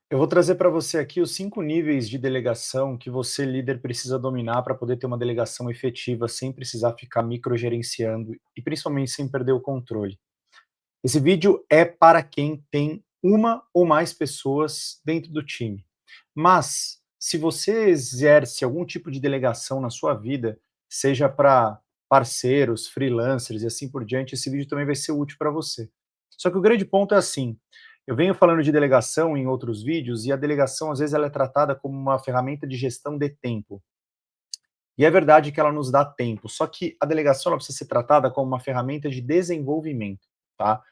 Eu vou trazer para você aqui os 5 níveis de delegação que você, líder, precisa dominar para poder ter uma delegação efetiva, sem precisar ficar microgerenciando e principalmente sem perder o controle. Esse vídeo é para quem tem uma ou mais pessoas dentro do time. Mas, se você exerce algum tipo de delegação na sua vida, seja para parceiros, freelancers e assim por diante, esse vídeo também vai ser útil para você. Só que o grande ponto é assim, eu venho falando de delegação em outros vídeos e a delegação às vezes ela é tratada como uma ferramenta de gestão de tempo. E é verdade que ela nos dá tempo, só que a delegação ela precisa ser tratada como uma ferramenta de desenvolvimento, tá?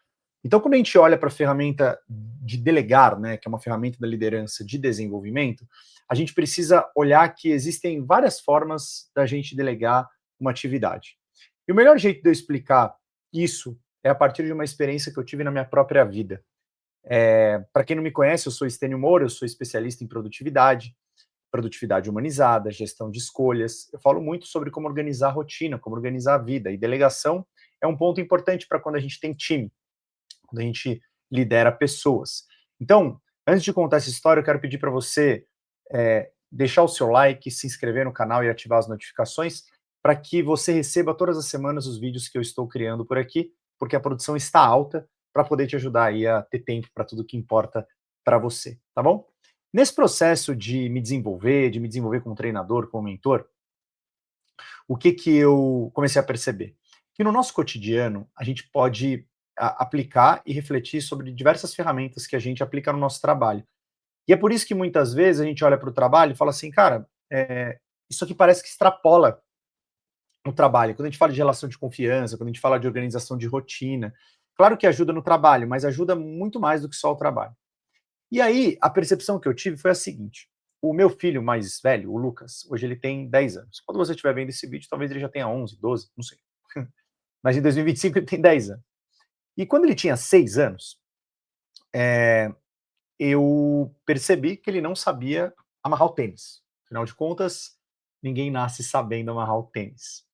Então, quando a gente olha para a ferramenta de delegar, né, que é uma ferramenta da liderança de desenvolvimento, a gente precisa olhar que existem várias formas da gente delegar uma atividade. E o melhor jeito de eu explicar isso é a partir de uma experiência que eu tive na minha própria vida. Para quem não me conhece, eu sou Estênio Moura, eu sou especialista em produtividade, produtividade humanizada, gestão de escolhas. Eu falo muito sobre como organizar a rotina, como organizar a vida. E delegação é um ponto importante para quando a gente tem time, quando a gente lidera pessoas. Então, antes de contar essa história, eu quero pedir para você deixar o seu like, se inscrever no canal e ativar as notificações para que você receba todas as semanas os vídeos que eu estou criando por aqui, porque a produção está alta para poder te ajudar aí a ter tempo para tudo que importa para você, tá bom? Nesse processo de me desenvolver como treinador, como mentor, o que que eu comecei a perceber? Que no nosso cotidiano, a gente pode aplicar e refletir sobre diversas ferramentas que a gente aplica no nosso trabalho. E é por isso que muitas vezes a gente olha para o trabalho e fala assim, cara, isso aqui parece que extrapola o trabalho. Quando a gente fala de relação de confiança, quando a gente fala de organização de rotina, claro que ajuda no trabalho, mas ajuda muito mais do que só o trabalho. E aí, a percepção que eu tive foi a seguinte: o meu filho mais velho, o Lucas, hoje ele tem 10 anos. Quando você estiver vendo esse vídeo, talvez ele já tenha 11, 12, não sei. Mas em 2025 ele tem 10 anos. E quando ele tinha 6 anos, eu percebi que ele não sabia amarrar o tênis. Afinal de contas, ninguém nasce sabendo amarrar o tênis.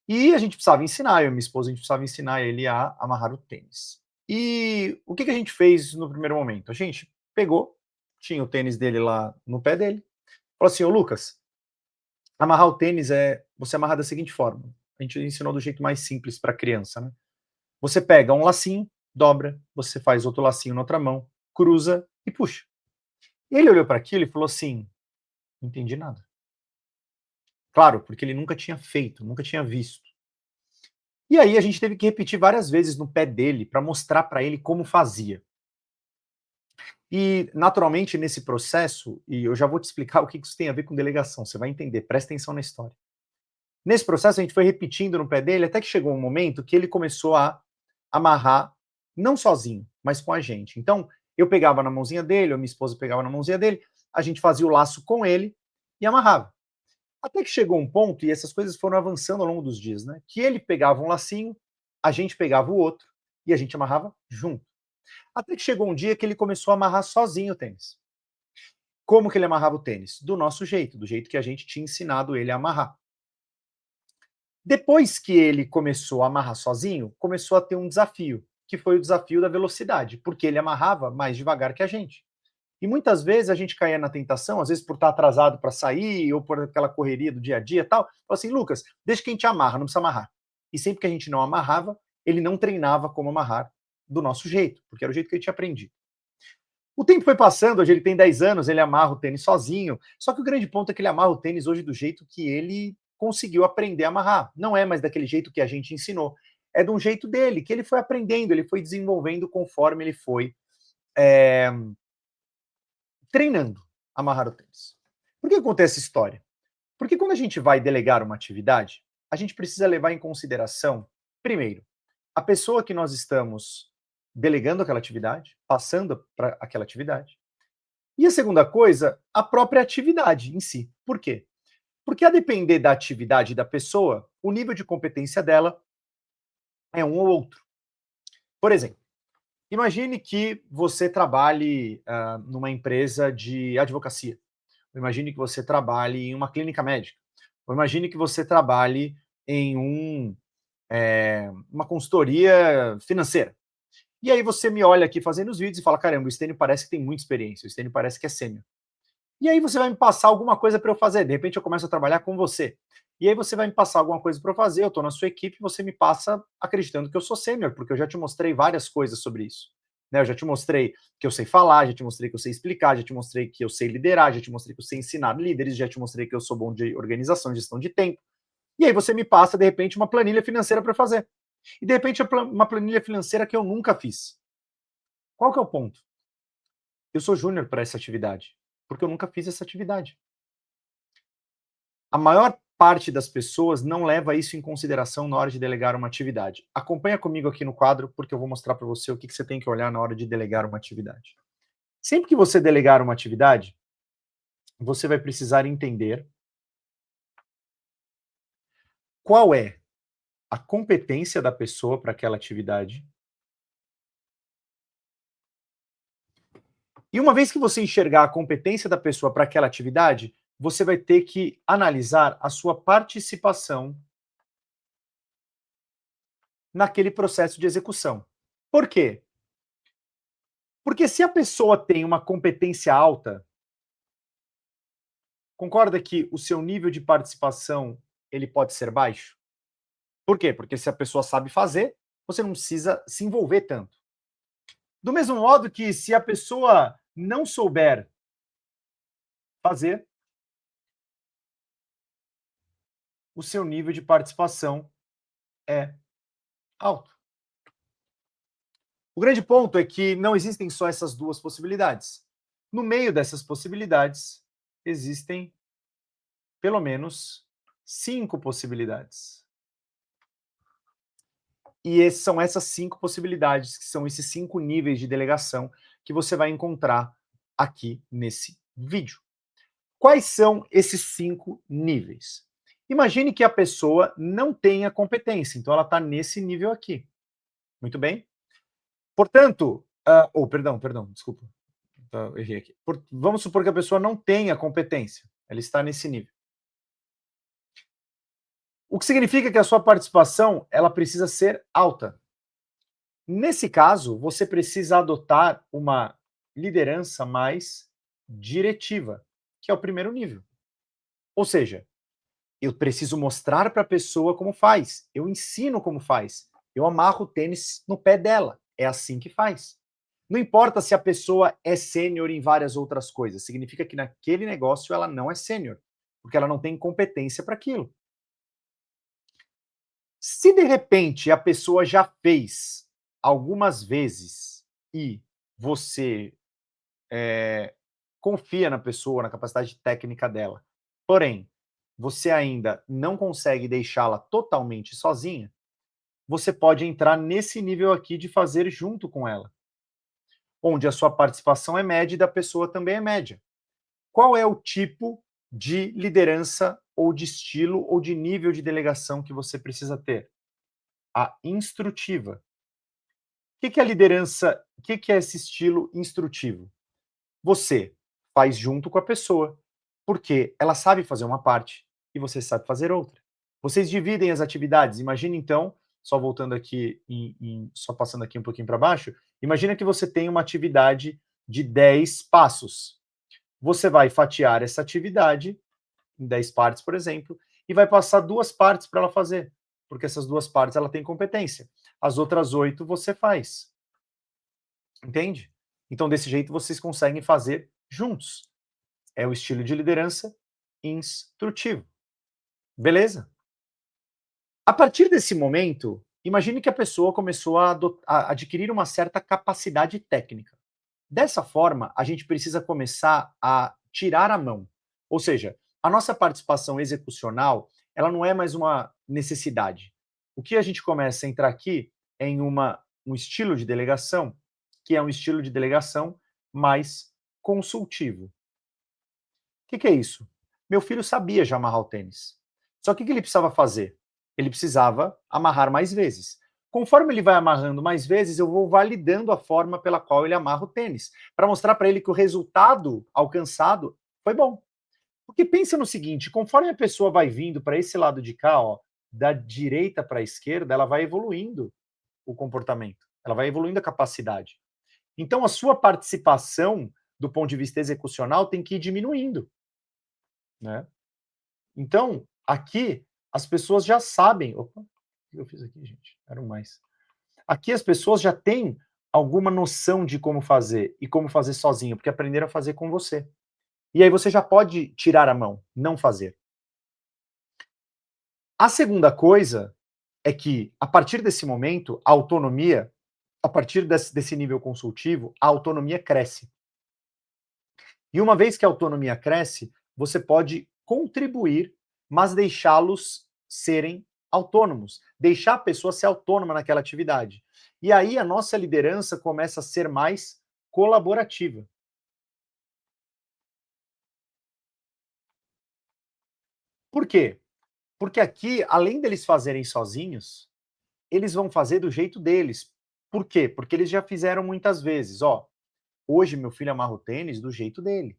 E a gente precisava ensinar, eu e minha esposa, a gente precisava ensinar ele a amarrar o tênis. E o que que a gente fez no primeiro momento? A gente pegou, tinha o tênis dele lá no pé dele, falou assim: ô Lucas, amarrar o tênis você amarra da seguinte forma. A gente ensinou do jeito mais simples para criança, né? Você pega um lacinho, dobra, você faz outro lacinho na outra mão, cruza e puxa. E ele olhou para aquilo e falou assim: não entendi nada. Claro, porque ele nunca tinha feito, nunca tinha visto. E aí a gente teve que repetir várias vezes no pé dele para mostrar para ele como fazia. E, naturalmente, nesse processo, e eu já vou te explicar o que isso tem a ver com delegação, você vai entender, presta atenção na história. Nesse processo, a gente foi repetindo no pé dele até que chegou um momento que ele começou a amarrar, não sozinho, mas com a gente. Então, eu pegava na mãozinha dele, ou minha esposa pegava na mãozinha dele, a gente fazia o laço com ele e amarrava. Até que chegou um ponto, e essas coisas foram avançando ao longo dos dias, né? Que ele pegava um lacinho, a gente pegava o outro e a gente amarrava junto. Até que chegou um dia que ele começou a amarrar sozinho o tênis. Como que ele amarrava o tênis? Do nosso jeito, do jeito que a gente tinha ensinado ele a amarrar. Depois que ele começou a amarrar sozinho, começou a ter um desafio, que foi o desafio da velocidade, porque ele amarrava mais devagar que a gente. E muitas vezes a gente caía na tentação, às vezes por estar atrasado para sair, ou por aquela correria do dia a dia e tal, falou assim, Lucas, deixa que a gente amarra, não precisa amarrar. E sempre que a gente não amarrava, ele não treinava como amarrar do nosso jeito, porque era o jeito que ele tinha aprendido. O tempo foi passando, hoje ele tem 10 anos, ele amarra o tênis sozinho, só que o grande ponto é que ele amarra o tênis hoje do jeito que ele conseguiu aprender a amarrar. Não é mais daquele jeito que a gente ensinou, é de um jeito dele, que ele foi aprendendo, ele foi desenvolvendo conforme ele foi é, treinando a amarrar o tênis. Por que acontece essa história? Porque quando a gente vai delegar uma atividade, a gente precisa levar em consideração, primeiro, a pessoa que nós estamos delegando aquela atividade, passando para aquela atividade. E a segunda coisa, a própria atividade em si. Por quê? Porque a depender da atividade da pessoa, o nível de competência dela é um ou outro. Por exemplo, imagine que você trabalhe numa empresa de advocacia. Imagine que você trabalhe em uma clínica médica. Ou imagine que você trabalhe em uma consultoria financeira. E aí você me olha aqui fazendo os vídeos e fala, caramba, o Stênio parece que tem muita experiência, o Stênio parece que é sênior. E aí você vai me passar alguma coisa para eu fazer, de repente eu começo a trabalhar com você. E aí você vai me passar alguma coisa para eu fazer, eu estou na sua equipe, você me passa acreditando que eu sou sênior, porque eu já te mostrei várias coisas sobre isso. Né? Eu já te mostrei que eu sei falar, já te mostrei que eu sei explicar, já te mostrei que eu sei liderar, já te mostrei que eu sei ensinar líderes, já te mostrei que eu sou bom de organização, gestão de tempo. E aí você me passa, de repente, uma planilha financeira para eu fazer. E de repente uma planilha financeira que eu nunca fiz. Qual que é o ponto? Eu sou júnior para essa atividade, porque eu nunca fiz essa atividade. A maior parte das pessoas não leva isso em consideração na hora de delegar uma atividade. Acompanha comigo aqui no quadro, porque eu vou mostrar para você o que você tem que olhar na hora de delegar uma atividade. Sempre que você delegar uma atividade, você vai precisar entender qual é a competência da pessoa para aquela atividade. E uma vez que você enxergar a competência da pessoa para aquela atividade, você vai ter que analisar a sua participação naquele processo de execução. Por quê? Porque se a pessoa tem uma competência alta, concorda que o seu nível de participação ele pode ser baixo? Por quê? Porque se a pessoa sabe fazer, você não precisa se envolver tanto. Do mesmo modo que se a pessoa não souber fazer, o seu nível de participação é alto. O grande ponto é que não existem só essas duas possibilidades. No meio dessas possibilidades, existem pelo menos 5 possibilidades. E são essas 5 possibilidades, que são esses 5 níveis de delegação que você vai encontrar aqui nesse vídeo. Quais são esses 5 níveis? Imagine que a pessoa não tenha competência, então ela está nesse nível aqui. Muito bem? Portanto, perdão, desculpa, errei aqui. Vamos supor que a pessoa não tenha competência, ela está nesse nível. O que significa que a sua participação ela precisa ser alta. Nesse caso, você precisa adotar uma liderança mais diretiva, que é o primeiro nível. Ou seja, eu preciso mostrar para a pessoa como faz, eu ensino como faz, eu amarro o tênis no pé dela, é assim que faz. Não importa se a pessoa é sênior em várias outras coisas, significa que naquele negócio ela não é sênior, porque ela não tem competência para aquilo. Se de repente a pessoa já fez algumas vezes e você confia na pessoa, na capacidade técnica dela, porém você ainda não consegue deixá-la totalmente sozinha, você pode entrar nesse nível aqui de fazer junto com ela, onde a sua participação é média e da pessoa também é média. Qual é o tipo de liderança ou de estilo ou de nível de delegação que você precisa ter? A instrutiva. O que é a liderança? O que é esse estilo instrutivo? Você faz junto com a pessoa, porque ela sabe fazer uma parte e você sabe fazer outra. Vocês dividem as atividades. Imagina então, só voltando aqui, só passando aqui um pouquinho para baixo, imagina que você tem uma atividade de 10 passos. Você vai fatiar essa atividade em 10 partes, por exemplo, e vai passar 2 partes para ela fazer, porque essas 2 partes ela tem competência. As outras 8 você faz. Entende? Então, desse jeito, vocês conseguem fazer juntos. É o estilo de liderança instrutivo. Beleza? A partir desse momento, imagine que a pessoa começou a adquirir uma certa capacidade técnica. Dessa forma, a gente precisa começar a tirar a mão. Ou seja, a nossa participação execucional, ela não é mais uma necessidade. O que a gente começa a entrar aqui é em um estilo de delegação, que é um estilo de delegação mais consultivo. O que é isso? Meu filho sabia já amarrar o tênis. Só que o que ele precisava fazer? Ele precisava amarrar mais vezes. Conforme ele vai amarrando mais vezes, eu vou validando a forma pela qual ele amarra o tênis, para mostrar para ele que o resultado alcançado foi bom. Porque pensa no seguinte, conforme a pessoa vai vindo para esse lado de cá, ó, da direita para a esquerda, ela vai evoluindo o comportamento. ela vai evoluindo a capacidade. Então, a sua participação, do ponto de vista execucional, tem que ir diminuindo, né? Então, aqui, as pessoas já sabem. Opa, o que eu fiz aqui, gente? Era um mais. Aqui as pessoas já têm alguma noção de como fazer e como fazer sozinho, porque aprenderam a fazer com você. E aí você já pode tirar a mão, não fazer. A segunda coisa é que, a partir desse momento, a autonomia, a partir desse nível consultivo, a autonomia cresce. E uma vez que a autonomia cresce, você pode contribuir, mas deixá-los serem autônomos, deixar a pessoa ser autônoma naquela atividade. E aí a nossa liderança começa a ser mais colaborativa. Por quê? Porque aqui, além deles fazerem sozinhos, eles vão fazer do jeito deles. Por quê? Porque eles já fizeram muitas vezes. Ó, hoje meu filho amarra o tênis do jeito dele.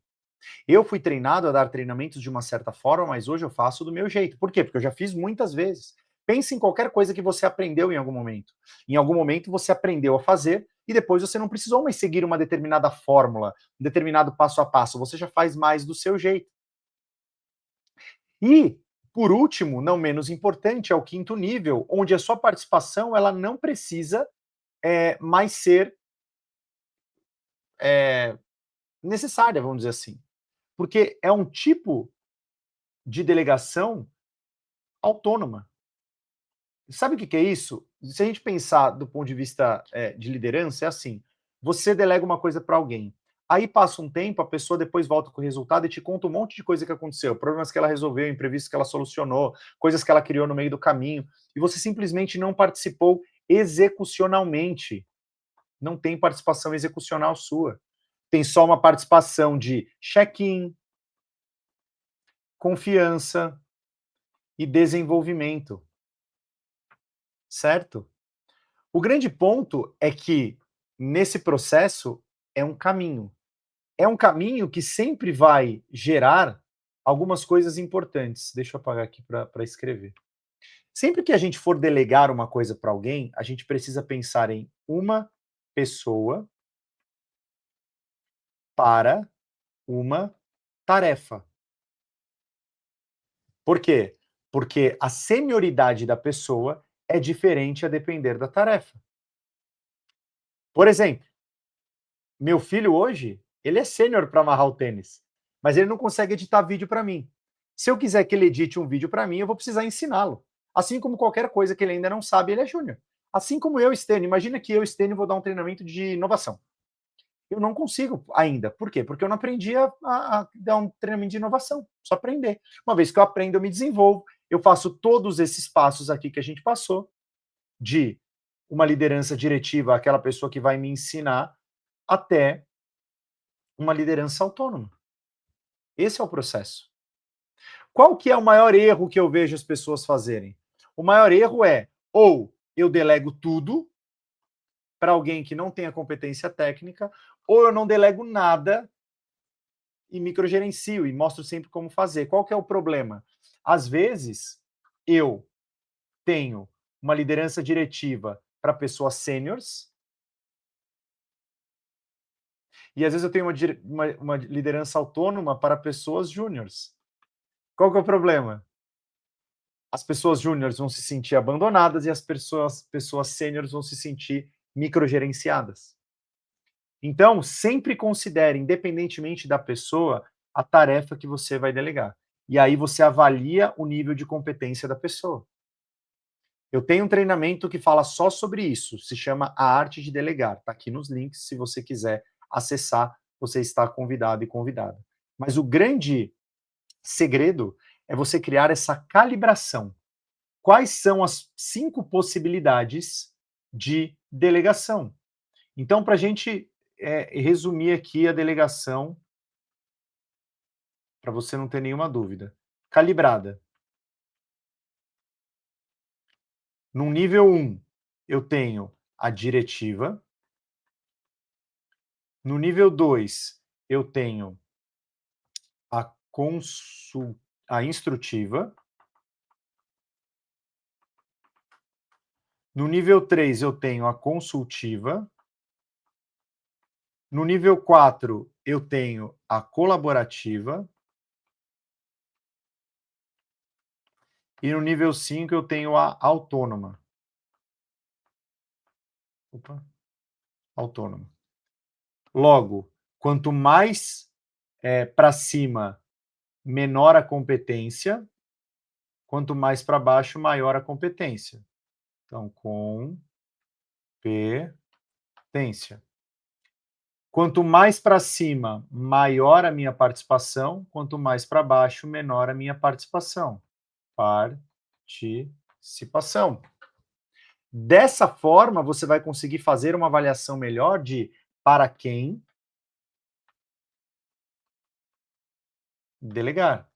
Eu fui treinado a dar treinamentos de uma certa forma, mas hoje eu faço do meu jeito. Por quê? Porque eu já fiz muitas vezes. Pense em qualquer coisa que você aprendeu em algum momento. Em algum momento você aprendeu a fazer e depois você não precisou mais seguir uma determinada fórmula, um determinado passo a passo. Você já faz mais do seu jeito. E, por último, não menos importante, é o quinto nível, onde a sua participação ela não precisa mais ser é, necessária, vamos dizer assim. Porque é um tipo de delegação autônoma. Sabe o que é isso? Se a gente pensar do ponto de vista de liderança, é assim: você delega uma coisa para alguém, aí passa um tempo, a pessoa depois volta com o resultado e te conta um monte de coisa que aconteceu, problemas que ela resolveu, imprevistos que ela solucionou, coisas que ela criou no meio do caminho, e você simplesmente não participou execucionalmente. Não tem participação execucional sua. Tem só uma participação de check-in, confiança e desenvolvimento, certo? O grande ponto é que, nesse processo, é um caminho. É um caminho que sempre vai gerar algumas coisas importantes. Deixa eu apagar aqui para escrever. Sempre que a gente for delegar uma coisa para alguém, a gente precisa pensar em uma pessoa para uma tarefa. Por quê? Porque a senioridade da pessoa é diferente a depender da tarefa. Por exemplo, meu filho hoje, ele é sênior para amarrar o tênis, mas ele não consegue editar vídeo para mim. Se eu quiser que ele edite um vídeo para mim, eu vou precisar ensiná-lo. Assim como qualquer coisa que ele ainda não sabe, ele é júnior. Assim como eu, Stênio. Imagina que eu, Stênio, vou dar um treinamento de inovação. Eu não consigo ainda. Por quê? Porque eu não aprendi a dar um treinamento de inovação. Só aprender. Uma vez que eu aprendo, eu me desenvolvo. Eu faço todos esses passos aqui que a gente passou, de uma liderança diretiva, aquela pessoa que vai me ensinar, até uma liderança autônoma. Esse é o processo. Qual que é o maior erro que eu vejo as pessoas fazerem? O maior erro é ou eu delego tudo para alguém que não tenha competência técnica, ou eu não delego nada e microgerencio e mostro sempre como fazer. Qual que é o problema? Às vezes, eu tenho uma liderança diretiva para pessoas sêniores, e às vezes eu tenho uma liderança autônoma para pessoas júniores. Qual que é o problema? As pessoas júniores vão se sentir abandonadas e as pessoas sêniores vão se sentir microgerenciadas. Então, sempre considere, independentemente da pessoa, a tarefa que você vai delegar. E aí você avalia o nível de competência da pessoa. Eu tenho um treinamento que fala só sobre isso, se chama A Arte de Delegar. Está aqui nos links, se você quiser acessar, você está convidado e convidada. Mas o grande segredo é você criar essa calibração. Quais são as 5 possibilidades de delegação? Então, para a gente resumir aqui a delegação, para você não ter nenhuma dúvida. Calibrada. No nível 1, eu tenho a diretiva. No nível 2, eu tenho a, a instrutiva. No nível 3, eu tenho a consultiva. No nível 4, eu tenho a colaborativa. E no nível 5, eu tenho a autônoma. Opa, autônoma. Logo, quanto mais para cima, menor a competência. Quanto mais para baixo, maior a competência. Então, competência. Quanto mais para cima, maior a minha participação. Quanto mais para baixo, menor a minha participação. Participação. Dessa forma, você vai conseguir fazer uma avaliação melhor de para quem delegar.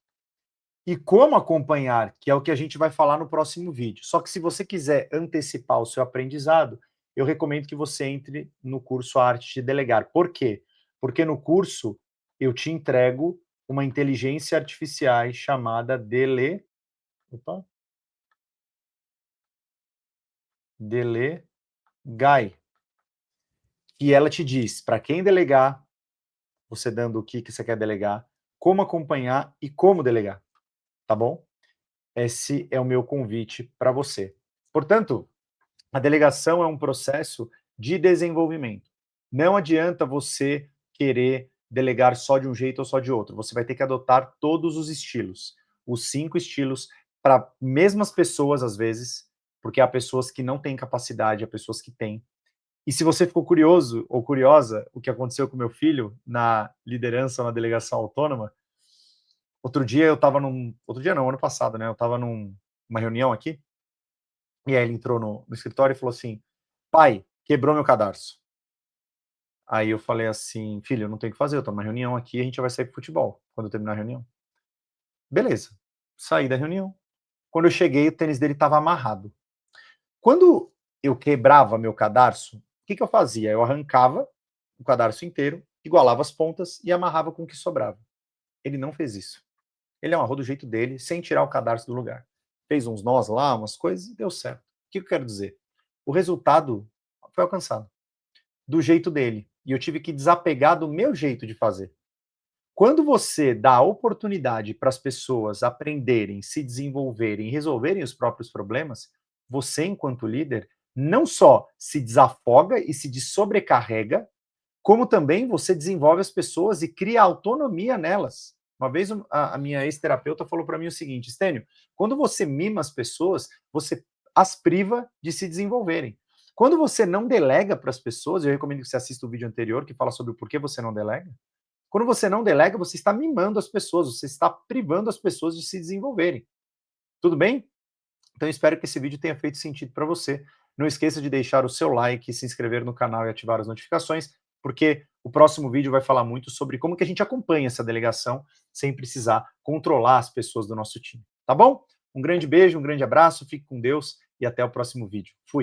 E como acompanhar, que é o que a gente vai falar no próximo vídeo. Só que se você quiser antecipar o seu aprendizado, eu recomendo que você entre no curso A Arte de Delegar. Por quê? Porque no curso eu te entrego uma inteligência artificial chamada Delegai, que ela te diz para quem delegar, você dando o que você quer delegar, como acompanhar e como delegar, tá bom? Esse é o meu convite para você. Portanto, a delegação é um processo de desenvolvimento. Não adianta você querer delegar só de um jeito ou só de outro. Você vai ter que adotar todos os estilos. Os 5 estilos para mesmas pessoas, às vezes, porque há pessoas que não têm capacidade, há pessoas que têm. E se você ficou curioso ou curiosa o que aconteceu com meu filho na liderança na delegação autônoma, outro dia eu estava outro dia não, ano passado, né? Eu estava numa reunião aqui, e aí ele entrou no escritório e falou assim: pai, quebrou meu cadarço. Aí eu falei assim: filho, eu não tenho o que fazer, eu tô numa reunião aqui, a gente vai sair pro futebol, quando eu terminar a reunião. Beleza, saí da reunião. Quando eu cheguei, o tênis dele estava amarrado. Quando eu quebrava meu cadarço, o que eu fazia? Eu arrancava o cadarço inteiro, igualava as pontas e amarrava com o que sobrava. Ele não fez isso. Ele amarrou do jeito dele, sem tirar o cadarço do lugar. Fez uns nós lá, umas coisas e deu certo. O que eu quero dizer? O resultado foi alcançado do jeito dele. E eu tive que desapegar do meu jeito de fazer. Quando você dá oportunidade para as pessoas aprenderem, se desenvolverem, resolverem os próprios problemas, você, enquanto líder, não só se desafoga e se sobrecarrega, como também você desenvolve as pessoas e cria autonomia nelas. Uma vez a minha ex-terapeuta falou para mim o seguinte: Stênio, quando você mima as pessoas, você as priva de se desenvolverem. Quando você não delega para as pessoas, eu recomendo que você assista o vídeo anterior que fala sobre o porquê você não delega. Quando você não delega, você está mimando as pessoas, você está privando as pessoas de se desenvolverem. Tudo bem? Então, espero que esse vídeo tenha feito sentido para você. Não esqueça de deixar o seu like, se inscrever no canal e ativar as notificações, porque o próximo vídeo vai falar muito sobre como que a gente acompanha essa delegação sem precisar controlar as pessoas do nosso time. Tá bom? Um grande beijo, um grande abraço, fique com Deus e até o próximo vídeo. Fui!